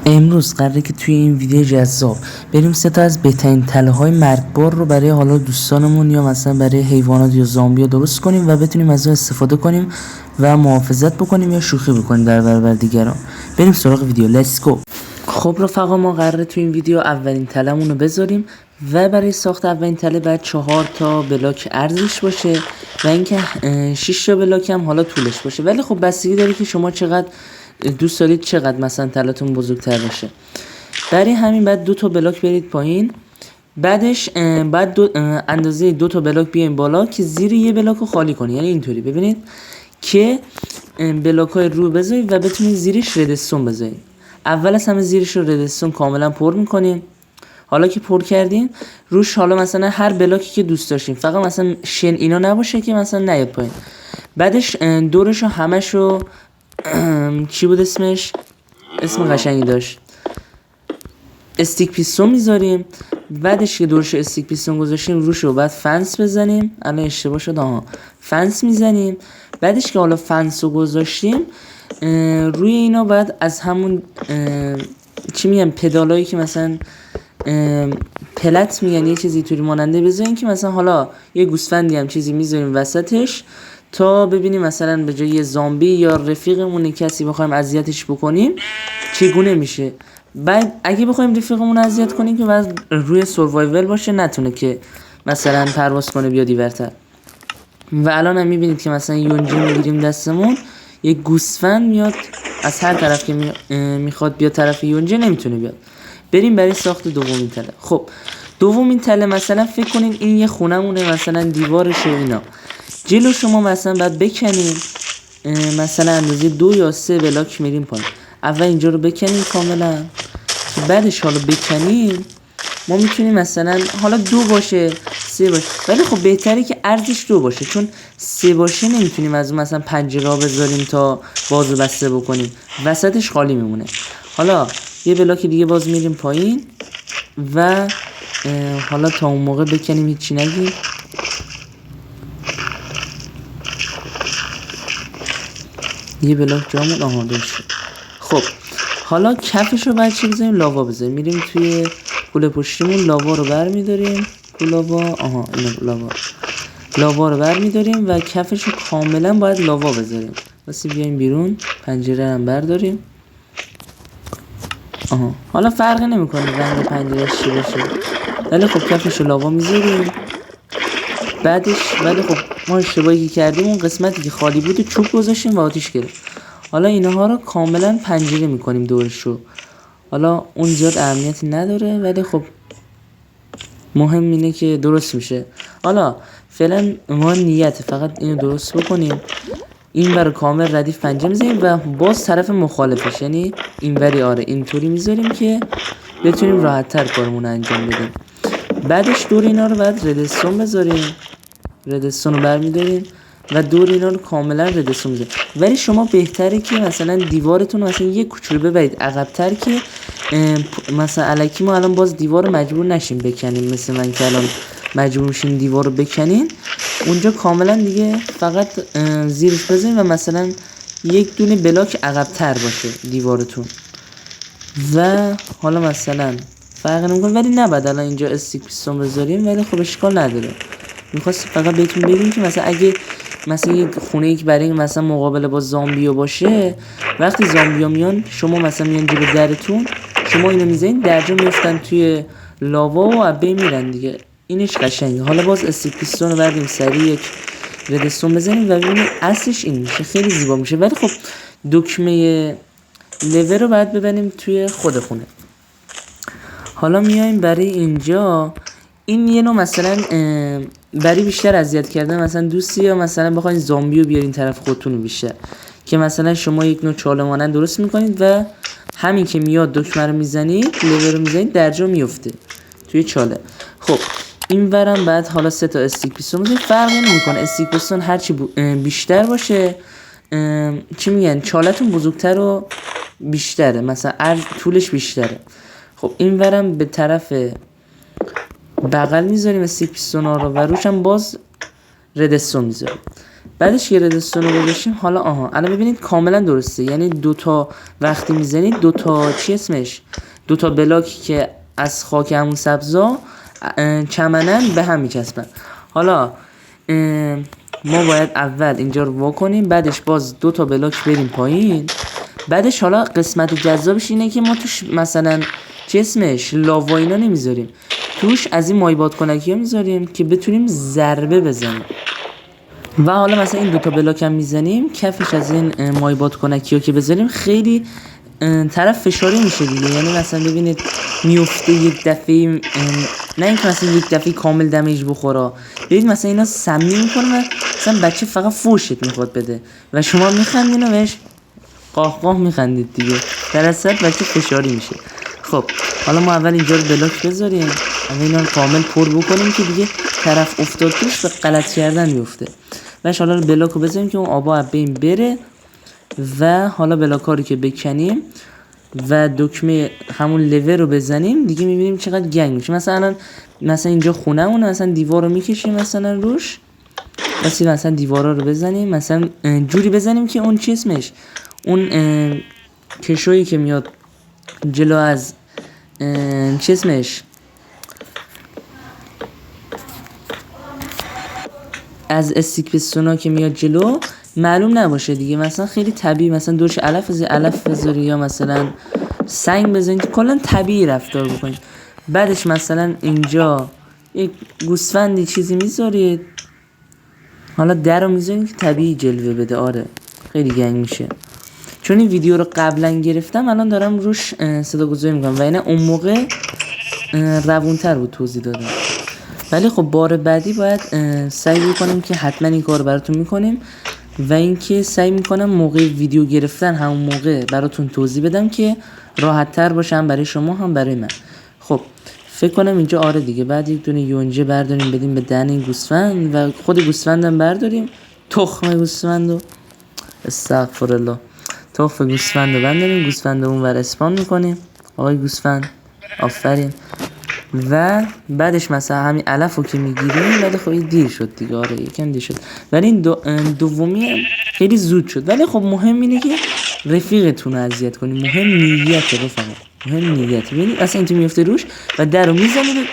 امروز قراره که توی این ویدیو جذاب بریم سه تا از بهترین تله های مرگبار رو برای حالا دوستانمون یا مثلا برای حیوانات یا زامبیا درست کنیم و بتونیم از اون استفاده کنیم و محافظت بکنیم یا شوخی بکنیم در برابر دیگران. بریم سراغ ویدیو. لیتس گو. خب رفقا، ما قراره توی این ویدیو اولین تله‌مون رو بذاریم و برای ساخت اولین تله باید 4 تا بلاک ارزش باشه و اینکه 6 تا بلاک هم حالا طولش باشه، ولی خب بستگی داره که شما چقدر دوست دارید چقدر مثلا تله‌تون بزرگتر باشه. برای همین بعد 2 تا بلاک برید پایین، بعدش بعد اندازه 2 تا بلاک بیاین بالا که زیر یه بلاک رو خالی کنید، یعنی اینطوری ببینید که بلاک های رو بذارید و بتونید زیرش ردستون بذارید. اول از همه زیرش رو ردستون کاملا پر میکنیم. حالا که پر کردیم روش حالا مثلا هر بلاکی که دوست داشتیم، فقط مثلا شن اینا نباشه که مثلا نیاد پایین. بعدش دورش رو همش رو چی بود اسمش؟ اسم قشنگی داشت، استیک پیستون میذاریم. بعدش که دورش استیک پیستون گذاشتیم روش رو بعد فنس بزنیم. الان اشتباه شد، فنس میزنیم. بعدش که حالا فنس رو گذاشتیم روی اینا بعد از همون چی میگن پدالایی که مثلا پلت میگن یه چیزی طوری ماننده بذاریم که مثلا حالا یه گوسفندی هم چیزی میذاریم وسطش تا ببینیم مثلا به جای یه زامبی یا رفیقمون کسی بخوایم اذیتش بکنیم چگونه میشه. بعد اگه بخوایم رفیقمون اذیت کنیم که بعد روی سروایول باشه، نتونه که مثلا پرواز کنه بیاد اینورتر. و الان هم میبینید که مثلا یونجی میگیریم دستمون، یک گوسفند میاد از هر طرف که میخواد بیاد طرف یونجی نمیتونه بیاد. بریم برای ساخت دومین تله. خب دومین تله مثلا فکر کنین این یه خونمونه، مثلا دیوارشه اینا. جلو شما مثلا بعد بکنیم مثلا اندازه 2 یا 3 بلاک میریم پایین. اول اینجا رو بکنیم کاملا که بعدش حالا بکنیم ما میتونیم مثلا حالا 2 باشه 3 باشه، ولی خب بهتره که ارزش 2 باشه، چون 3 باشه نمیتونیم از اون مثلا پنجره ها بذاریم تا بازو بسته بکنیم، وسطش خالی میمونه. حالا یه بلاک دیگه باز میریم پایین و حالا تا اون موقع بکنیم هیچی نگیم. یه بلاک جامون داشت. خب حالا کفش رو باید چی بذاریم؟ لاوا بذاریم. میریم توی کوله پشتیمون لاوا رو برمیداریم. لاوا رو برمیداریم و کفش رو کاملا باید لاوا بذاریم. واسه بیایم بیرون، پنجره هم برداریم. حالا فرقی نمیکنه رنگ پنجره چی باشه، ولی خب کفش رو لاوا میذاریم. بعدش ولی خب ما اشتباهی که کردیم اون قسمتی که خالی بود چوب گذاشتیم و آتیش گرفت. حالا اینها رو کاملا پنجره میکنیم دورش رو. حالا اون زیاد اهمیتی نداره ولی خب مهم اینه که درست میشه. حالا فعلا ما نیت فقط اینو درست بکنیم. این بر کامل ردیف پنجره میذاریم و باز طرف مخالفش، یعنی اینوری اینطوری میذاریم که بتونیم راحت تر کارمون انجام بدیم. بعدش دور اینا رو بعد ردستون بذاریم. ردستون رو برمیداریم و دور اینا رو کاملا ردستون میذاریم. ولی شما بهتره که مثلا دیوارتون مثلا یه کوچولو ببرید عقب‌تر که مثلا الکی ما الان باز دیوار مجبور نشیم بکنیم، مثل من که الان مجبور میشین دیوار رو بکنین. اونجا کاملا دیگه فقط زیرش بزنین و مثلا یک دونه بلاک عقب‌تر باشه دیوارتون و حالا مثلا فرق نمیکنه، ولی نباید الان اینجا استیک پیستون بذاریم، ولی خب اشکال نداره. میخواست فقط بهتون بگیم که مثلا اگه مثلا یک خونه که برای مثلا مقابله با زامبیا باشه، وقتی زامبیا میان شما مثلا میان جلو درتون، شما اینو میزنین درجا میفتن توی لاوا و عبه میرن دیگه. اینش قشنگه. حالا باز استیک پیستون رو بردیم سریع یک ردستون بزنیم و ببینید اصلش این میشه، خیلی زیبا میشه. ولی خب دکمه لور رو باید ببریم توی خود خونه. حالا میایم برای اینجا این یه نوع مثلا برای بیشتر اذیت کردن مثلا دوستی یا مثلا بخواین زامبیو بیارین طرف خودتون بیشتر، که مثلا شما یک نوع چاله مانند درست میکنید و همین که میاد دکمه رو میزنید لور رو میزنید درجا میفته توی چاله. خب این ورم بعد حالا 3 تا استیک پیستون میزنید. فرقی نمیکنه استیک پیستون هرچی بیشتر باشه چی میگن چالتون بزرگتر و بیشتره، مثلا طولش بیشتره. خب این ورم به طرف بغل میذاریم استیک پیستون ها رو و روش هم باز ردستون میذاریم. بعدش یه ردستون رو گذاشتیم. حالا الان ببینید کاملا درسته، یعنی دوتا وقتی میزنید دوتا چی اسمش، دوتا بلاکی که از خاک همون سبزا چمنن به هم میچسبن. حالا ما باید اول اینجا رو وا کنیم، بعدش باز دوتا بلاک بریم پایین. بعدش حالا قسمت جذابش اینه که ما توش مثلا چه اسمش لاوا اینا نمیذاریم، توش از این مایباد کنکی ها میذاریم که بتونیم ضربه بزنیم. و حالا مثلا این دوتا بلاک هم میزنیم کفش از این مایباد کنکی ها که بذاریم خیلی طرف فشاری میشه دیگه. یعنی مثلا ببینید میفته یک دفعه، نه اینکه مثلا یک دفعه کامل دمیج بخوره، ببینید مثلا اینا سمی میکنه و مثلا بچه فقط فوشت میخواد بده و شما میخندین و بهش قاه قاه میخندید دیگه، در اصل بچه فشاری میشه. خب حالا ما اول اینجا رو بلاک بذاریم، اول اینا رو کامل پر بکنیم که دیگه طرف افتاد توش به غلط کردن میفته. و حالا بلاک رو بذاریم که اون آبا از بین بره و حالا بلاک‌ها رو که بکنیم و دکمه همون لیور رو بزنیم دیگه میبینیم چقدر گنگ میشه. مثلا اینجا خونه‌مونه، مثلا دیوار رو میکشیم مثلا روش، مثلا دیوارا رو بزنیم، مثلا جوری بزنیم که اون چی اسمش، اون کشویی که میاد جلو از چی اسمش از استیک پستونا که میاد جلو معلوم نباشه دیگه. مثلا خیلی طبیعی مثلا دورش علف بذاری یا مثلا سنگ بزنید، کلا طبیعی رفتار بکنید. بعدش مثلا اینجا یک گوسفندی چیزی میذارید، حالا در رو میذارید که طبیعی جلوه بده. آره خیلی گنگ میشه. چون این ویدیو رو قبلا گرفتم الان دارم روش صدا گذاری میکنم و اینه اون موقع روونتر بود توضیح دادم. ولی خب بار بعدی باید سعی میکنیم که حتما این کار رو براتون میکنیم و اینکه سعی میکنم موقع ویدیو گرفتن همون موقع براتون توضیح بدم که راحت تر باشه، هم برای شما هم برای من. خب فکر کنم اینجا آره دیگه. بعد یک دونه یونجه برداریم بدیم به دهن این گوسفند و خود گوسفندم برداریم، تخم گوسفندو استغفرالله، تخم گوسفندو برداریم، گوسفندو اون ور اسپان میکنیم. آقای گوسفند آفرین. و بعدش مثلا همین علف رو که میگیریم، ولی خب دیر شد دیگه. آره یکم دیر شد، ولی این دومی خیلی زود شد. ولی خب مهم اینه که رفیقتون رو اذیت کنید، مهم نیت رفقا، مهم نیت. ببینید اصلا اینجا میفته روش و در رو میزنید